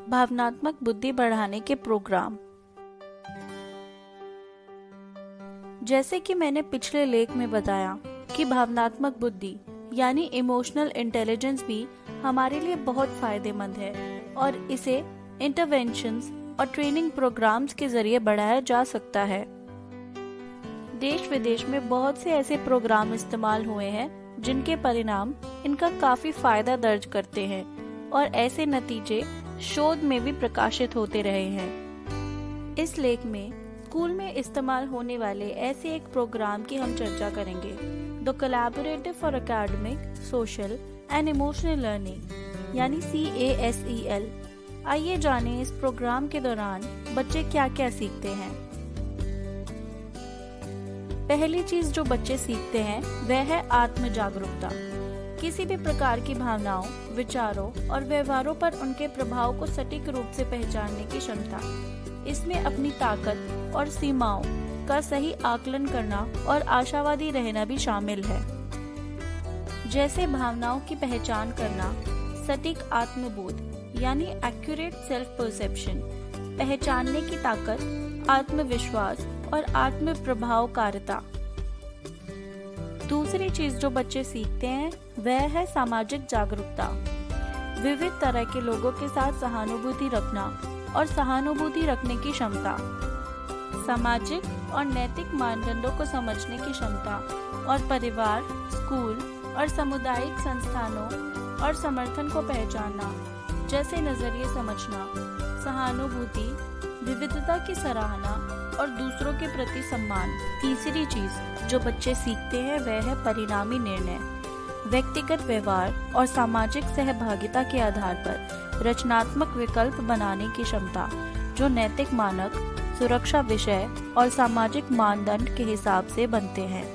भावनात्मक बुद्धि बढ़ाने के प्रोग्राम। जैसे कि मैंने पिछले लेख में बताया कि भावनात्मक बुद्धि यानी इमोशनल इंटेलिजेंस भी हमारे लिए बहुत फायदेमंद है और इसे इंटरवेंशंस और ट्रेनिंग प्रोग्राम्स के जरिए बढ़ाया जा सकता है। देश विदेश में बहुत से ऐसे प्रोग्राम इस्तेमाल हुए हैं जिनके परिणाम इनका काफी फायदा दर्ज करते हैं और ऐसे नतीजे शोध में भी प्रकाशित होते रहे हैं। इस लेख में स्कूल में इस्तेमाल होने वाले ऐसे एक प्रोग्राम की हम चर्चा करेंगे, the collaborative for academic, social and emotional learning यानी CASEL। आइए जानें इस प्रोग्राम के दौरान बच्चे क्या क्या सीखते हैं। पहली चीज जो बच्चे सीखते हैं वह है आत्म जागरूकता। किसी भी प्रकार की भावनाओं, विचारों और व्यवहारों पर उनके प्रभाव को सटीक रूप से पहचानने की क्षमता। इसमें अपनी ताकत और सीमाओं का सही आकलन करना और आशावादी रहना भी शामिल है। जैसे भावनाओं की पहचान करना, सटीक आत्मबोध यानी एक्यूरेट सेल्फ परसेप्शन, पहचानने की ताकत, आत्मविश्वास और आत्म प्रभावकारिता। दूसरी चीज जो बच्चे सीखते हैं वह है सामाजिक जागरूकता। विविध तरह के लोगों के साथ सहानुभूति रखना और सहानुभूति रखने की क्षमता, सामाजिक और नैतिक मानदंडों को समझने की क्षमता और परिवार, स्कूल और सामुदायिक संस्थानों और समर्थन को पहचानना जैसे नजरिए समझना, सहानुभूति, विविधता की सराहना और दूसरों के प्रति सम्मान। तीसरी चीज जो बच्चे सीखते हैं वह है परिणामी निर्णय। व्यक्तिगत व्यवहार और सामाजिक सहभागिता के आधार पर रचनात्मक विकल्प बनाने की क्षमता, जो नैतिक मानक, सुरक्षा विषय और सामाजिक मानदंड के हिसाब से बनते हैं।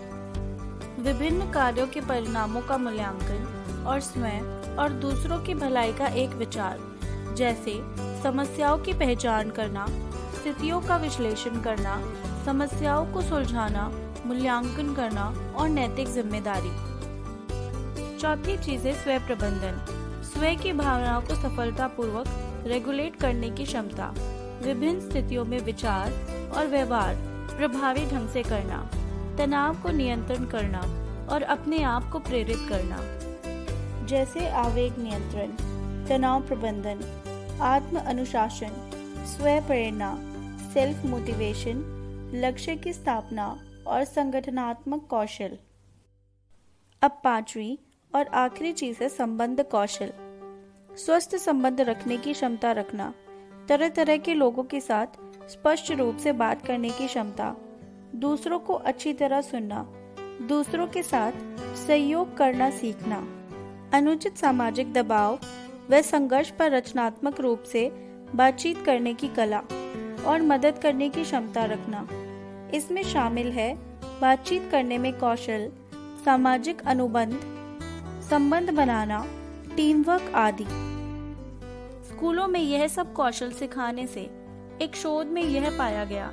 विभिन्न कार्यों के परिणामों का मूल्यांकन और स्वयं और दूसरों की भलाई का एक विचार, जैसे समस्याओं की पहचान करना, स्थितियों का विश्लेषण करना, समस्याओं को सुलझाना, मूल्यांकन करना और नैतिक जिम्मेदारी। चौथी चीज है स्वयं प्रबंधन। स्वयं की भावनाओं को सफलतापूर्वक रेगुलेट करने की क्षमता, विभिन्न स्थितियों में विचार और व्यवहार प्रभावी ढंग से करना, तनाव को नियंत्रण करना और अपने आप को प्रेरित करना, जैसे आवेग नियंत्रण, तनाव प्रबंधन, आत्म अनुशासन, स्वयं प्रेरणा, सेल्फ मोटिवेशन, लक्ष्य की स्थापना और संगठनात्मक कौशल। अब पांचवी और आखिरी चीज है संबंध कौशल। स्वस्थ संबंध रखने की क्षमता रखना, तरह तरह के लोगों के साथ स्पष्ट रूप से बात करने की क्षमता, दूसरों को अच्छी तरह सुनना, दूसरों के साथ सहयोग करना सीखना, अनुचित सामाजिक दबाव व संघर्ष पर रचनात्मक रूप से बातचीत करने की कला और मदद करने की क्षमता रखना। इसमें शामिल है बातचीत करने में कौशल, सामाजिक अनुबंध, संबंध बनाना, टीम वर्क आदि। स्कूलों में यह सब कौशल सिखाने से एक शोध में यह पाया गया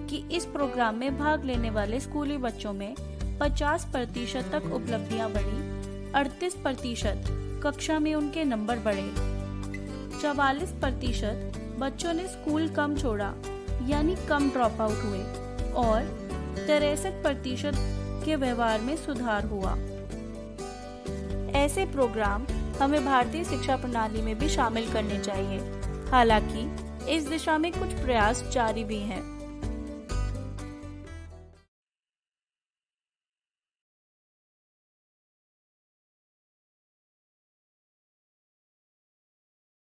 कि इस प्रोग्राम में भाग लेने वाले स्कूली बच्चों में 50% तक उपलब्धियां बढ़ी, 38% कक्षा में उनके नंबर बढ़े, 44% बच्चों ने स्कूल कम छोड़ा यानी कम ड्रॉप आउट हुए और 63% के व्यवहार में सुधार हुआ। ऐसे प्रोग्राम हमें भारतीय शिक्षा प्रणाली में भी शामिल करने चाहिए। हालांकि इस दिशा में कुछ प्रयास जारी भी हैं।